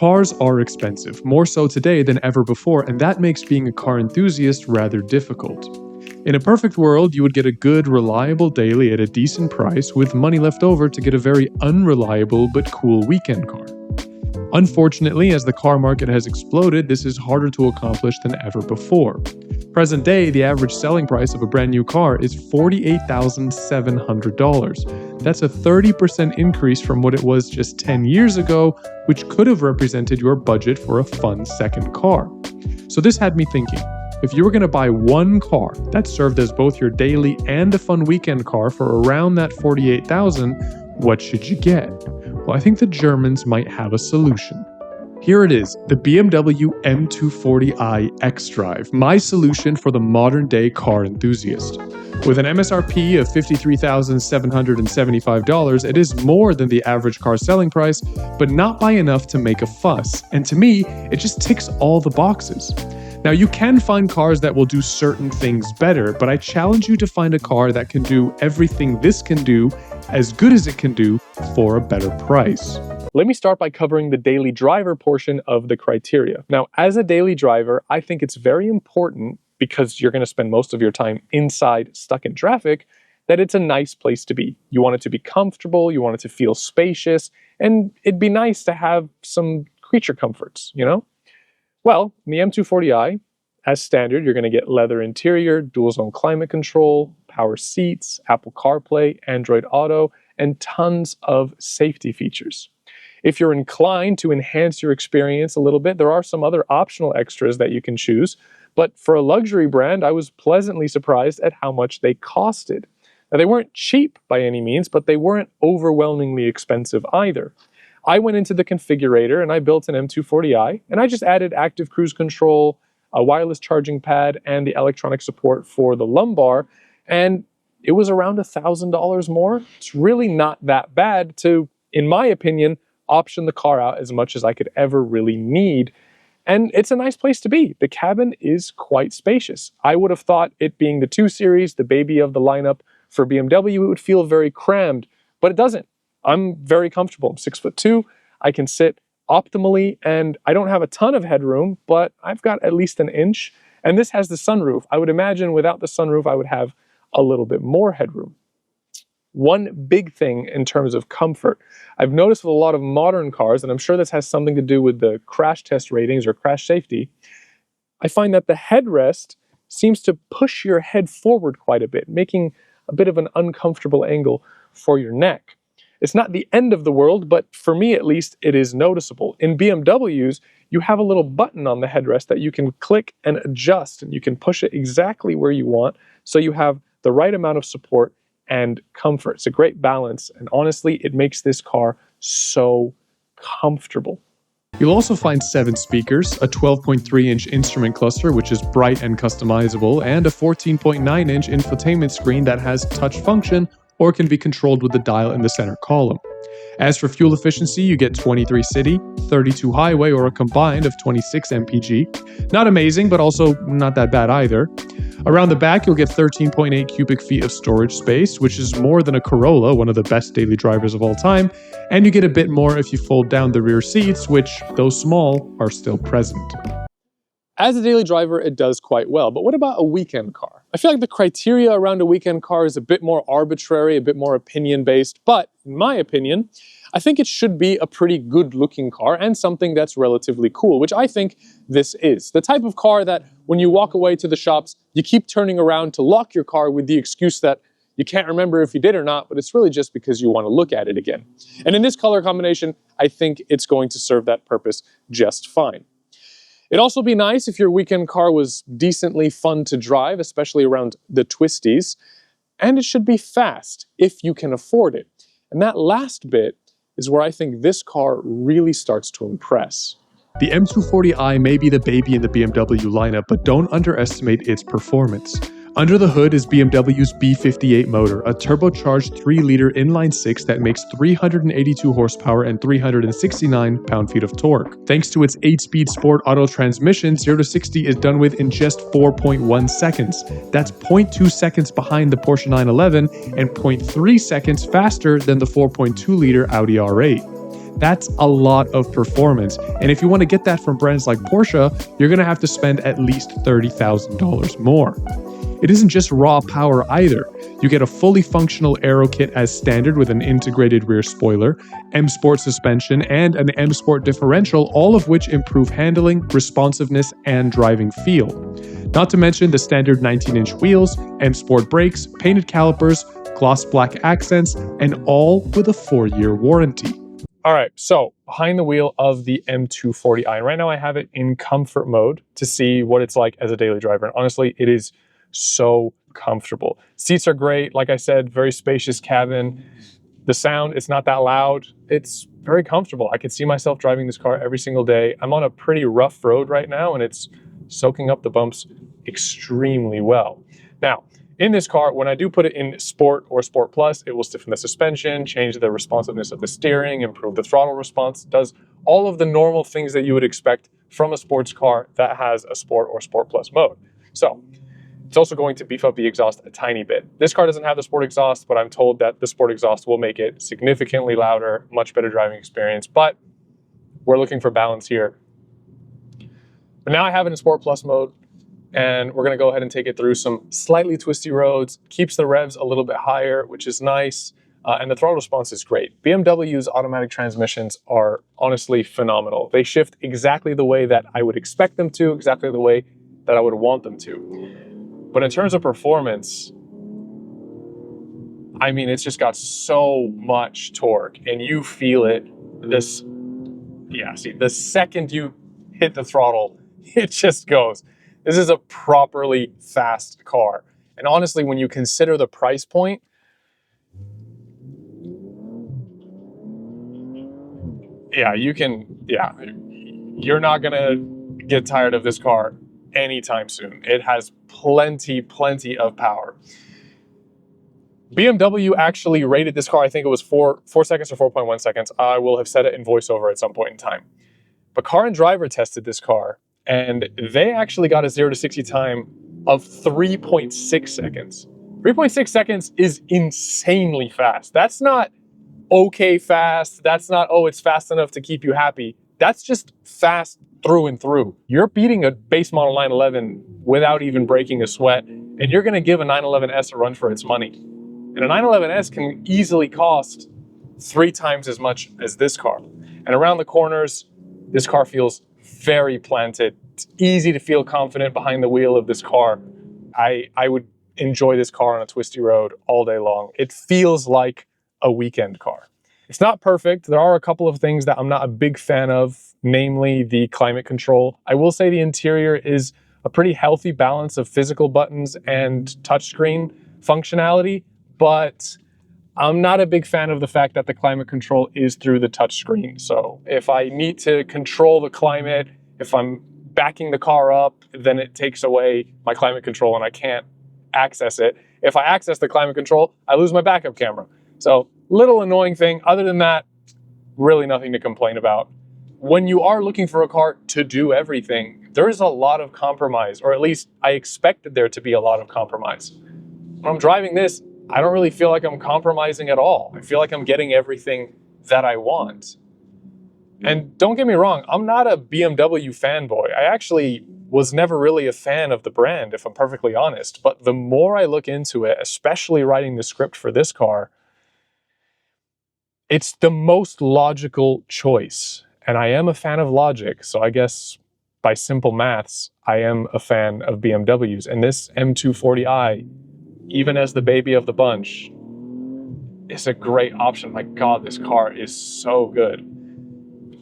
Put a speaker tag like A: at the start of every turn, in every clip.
A: Cars are expensive, more so today than ever before, and that makes being a car enthusiast rather difficult. In a perfect world, you would get a good, reliable daily at a decent price with money left over to get a very unreliable but cool weekend car. Unfortunately, as the car market has exploded, this is harder to accomplish than ever before. Present day, the average selling price of a brand new car is $48,700. That's a 30% increase from what it was just 10 years ago, which could have represented your budget for a fun second car. So this had me thinking, if you were going to buy one car that served as both your daily and a fun weekend car for around that $48,000, what should you get? Well, I think the Germans might have a solution. Here it is, the BMW M240i xDrive, my solution for the modern-day car enthusiast. With an MSRP of $53,775, it is more than the average car selling price, but not by enough to make a fuss. And to me, it just ticks all the boxes. Now, you can find cars that will do certain things better, but I challenge you to find a car that can do everything this can do as good as it can do for a better price. Let me start by covering the daily driver portion of the criteria. Now, as a daily driver, I think it's very important, because you're going to spend most of your time inside, stuck in traffic, that it's a nice place to be. You want it to be comfortable, you want it to feel spacious, and it'd be nice to have some creature comforts, you know? Well, in the M240i, as standard, you're going to get leather interior, dual zone climate control, power seats, Apple CarPlay, Android Auto, and tons of safety features. If you're inclined to enhance your experience a little bit, there are some other optional extras that you can choose. But for a luxury brand, I was pleasantly surprised at how much they costed. Now, they weren't cheap by any means, but they weren't overwhelmingly expensive either. I went into the configurator and I built an M240i, and I just added active cruise control, a wireless charging pad, and the electronic support for the lumbar, and it was around $1,000 more. It's really not that bad to, in my opinion, option the car out as much as I could ever really need. And it's a nice place to be. The cabin is quite spacious. I would have thought, it being the 2 Series, the baby of the lineup for BMW, it would feel very crammed, but it doesn't. I'm very comfortable. I'm 6'2". I can sit optimally, and I don't have a ton of headroom, but I've got at least an inch. And this has the sunroof. I would imagine without the sunroof, I would have a little bit more headroom. One big thing in terms of comfort, I've noticed with a lot of modern cars, and I'm sure this has something to do with the crash test ratings or crash safety, I find that the headrest seems to push your head forward quite a bit, making a bit of an uncomfortable angle for your neck. It's not the end of the world, but for me at least, it is noticeable. In BMWs, you have a little button on the headrest that you can click and adjust, and you can push it exactly where you want, so you have the right amount of support and comfort. It's a great balance, and honestly, it makes this car so comfortable. You'll also find 7 speakers, a 12.3-inch instrument cluster, which is bright and customizable, and a 14.9-inch infotainment screen that has touch function or can be controlled with the dial in the center column. As for fuel efficiency, you get 23 city, 32 highway, or a combined of 26 mpg. Not amazing, but also not that bad either. Around the back, you'll get 13.8 cubic feet of storage space, which is more than a Corolla, one of the best daily drivers of all time, and you get a bit more if you fold down the rear seats, which, though small, are still present. As a daily driver, it does quite well, but what about a weekend car? I feel like the criteria around a weekend car is a bit more arbitrary, a bit more opinion-based, but in my opinion, I think it should be a pretty good-looking car and something that's relatively cool, which I think this is. The type of car that when you walk away to the shops, you keep turning around to lock your car with the excuse that you can't remember if you did or not, but it's really just because you want to look at it again. And in this color combination, I think it's going to serve that purpose just fine. It'd also be nice if your weekend car was decently fun to drive, especially around the twisties, and it should be fast if you can afford it. And that last bit is where I think this car really starts to impress. The M240i may be the baby in the BMW lineup, but don't underestimate its performance. Under the hood is BMW's B58 motor, a turbocharged 3-liter inline-6 that makes 382 horsepower and 369 pound-feet of torque. Thanks to its 8-speed sport auto transmission, 0 to 60 is done with in just 4.1 seconds. That's 0.2 seconds behind the Porsche 911 and 0.3 seconds faster than the 4.2-liter Audi R8. That's a lot of performance. And if you want to get that from brands like Porsche, you're going to have to spend at least $30,000 more. It isn't just raw power either. You get a fully functional aero kit as standard with an integrated rear spoiler, M Sport suspension, and an M Sport differential, all of which improve handling, responsiveness, and driving feel. Not to mention the standard 19-inch wheels, M Sport brakes, painted calipers, gloss black accents, and all with a 4-year warranty. All right, so behind the wheel of the M240i. Right now I have it in comfort mode to see what it's like as a daily driver. And honestly, it is so comfortable. Seats are great. Like I said, very spacious cabin. The sound, it's not that loud. It's very comfortable. I could see myself driving this car every single day. I'm on a pretty rough road right now, and it's soaking up the bumps extremely well. Now, in this car, when I do put it in Sport or Sport Plus, it will stiffen the suspension, change the responsiveness of the steering, improve the throttle response, does all of the normal things that you would expect from a sports car that has a Sport or Sport Plus mode. So, it's also going to beef up the exhaust a tiny bit. This car doesn't have the Sport exhaust, but I'm told that the Sport exhaust will make it significantly louder, much better driving experience, but we're looking for balance here. But now I have it in Sport Plus mode, and we're gonna go ahead and take it through some slightly twisty roads, keeps the revs a little bit higher, which is nice, and the throttle response is great. BMW's automatic transmissions are honestly phenomenal. They shift exactly the way that I would expect them to, exactly the way that I would want them to. But in terms of performance, I mean, it's just got so much torque, and you feel it. The second you hit the throttle, it just goes. This is a properly fast car. And honestly, when you consider the price point, you're not gonna get tired of this car anytime soon. It has plenty of power. BMW actually rated this car, I think it was 4 seconds or 4.1 seconds. I will have said it in voiceover at some point in time. But Car and Driver tested this car, and they actually got a 0 to 60 time of 3.6 seconds. 3.6 seconds is insanely fast. That's not okay fast. That's not, oh, it's fast enough to keep you happy. That's just fast through and through. You're beating a base model 911 without even breaking a sweat, and you're gonna give a 911S a run for its money. And a 911S can easily cost 3 times as much as this car. And around the corners, this car feels very planted. It's easy to feel confident behind the wheel of this car. I would enjoy this car on a twisty road all day long. It feels like a weekend car. It's not perfect. There are a couple of things that I'm not a big fan of, namely the climate control. I will say the interior is a pretty healthy balance of physical buttons and touchscreen functionality, but I'm not a big fan of the fact that the climate control is through the touchscreen. So if I need to control the climate, if I'm backing the car up, then it takes away my climate control and I can't access it. If I access the climate control, I lose my backup camera. So little annoying thing. Other than that, really nothing to complain about. When you are looking for a car to do everything, there is a lot of compromise, or at least I expected there to be a lot of compromise. When I'm driving this, I don't really feel like I'm compromising at all. I feel like I'm getting everything that I want. And don't get me wrong, I'm not a BMW fanboy. I actually was never really a fan of the brand, if I'm perfectly honest. But the more I look into it, especially writing the script for this car, it's the most logical choice. And I am a fan of logic, so I guess by simple maths, I am a fan of BMWs. And this M240i, even as the baby of the bunch, is a great option. My God, this car is so good.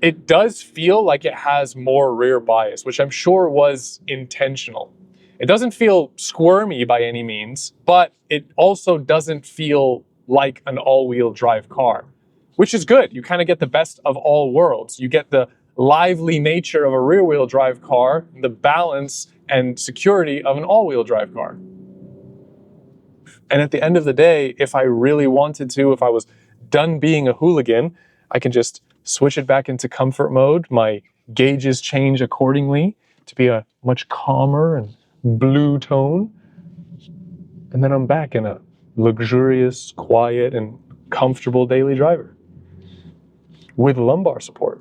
A: It does feel like it has more rear bias, which I'm sure was intentional. It doesn't feel squirmy by any means, but it also doesn't feel like an all-wheel drive car, which is good. You kind of get the best of all worlds. You get the lively nature of a rear-wheel drive car, the balance and security of an all-wheel drive car. And at the end of the day, if I really wanted to, if I was done being a hooligan, I can just switch it back into comfort mode. My gauges change accordingly to be a much calmer and blue tone. And then I'm back in a luxurious, quiet, and comfortable daily driver. with lumbar support.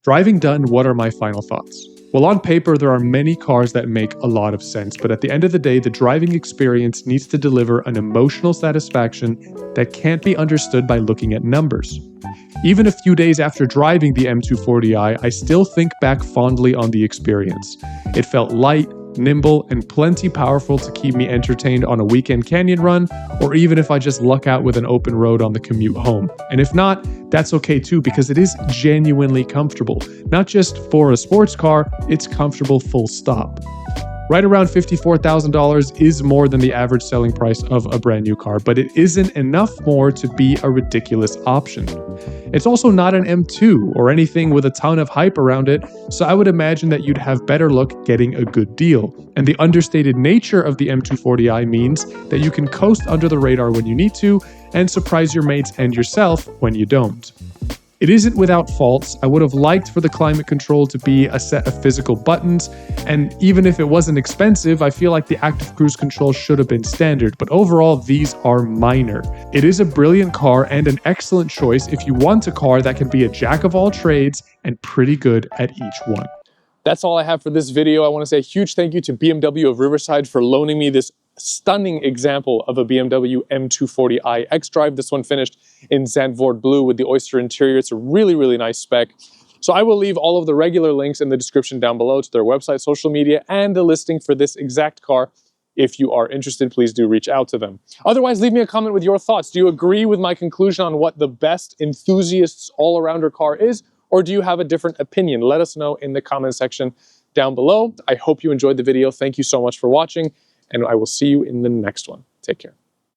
A: Driving done, what are my final thoughts? Well, on paper, there are many cars that make a lot of sense, but at the end of the day, the driving experience needs to deliver an emotional satisfaction that can't be understood by looking at numbers. Even a few days after driving the M240i, I still think back fondly on the experience. It felt light, nimble, and plenty powerful to keep me entertained on a weekend canyon run, or even if I just luck out with an open road on the commute home. And if not, that's okay too, because it is genuinely comfortable. Not just for a sports car, it's comfortable full stop. Right around $54,000 is more than the average selling price of a brand new car, but it isn't enough more to be a ridiculous option. It's also not an M2 or anything with a ton of hype around it, so I would imagine that you'd have better luck getting a good deal. And the understated nature of the M240i means that you can coast under the radar when you need to and surprise your mates and yourself when you don't. It isn't without faults. I would have liked for the climate control to be a set of physical buttons, and even if it wasn't expensive, I feel like the active cruise control should have been standard, but overall, these are minor. It is a brilliant car and an excellent choice if you want a car that can be a jack of all trades and pretty good at each one. That's all I have for this video. I want to say a huge thank you to BMW of Riverside for loaning me this stunning example of a BMW M240i xDrive. This one finished in Zandvoort blue with the oyster interior. It's a really, really nice spec. So I will leave all of the regular links in the description down below to their website, social media, and a listing for this exact car. If you are interested, please do reach out to them. Otherwise, leave me a comment with your thoughts. Do you agree with my conclusion on what the best enthusiast's all-arounder car is? Or do you have a different opinion? Let us know in the comment section down below. I hope you enjoyed the video. Thank you so much for watching, and I will see you in the next one. Take care.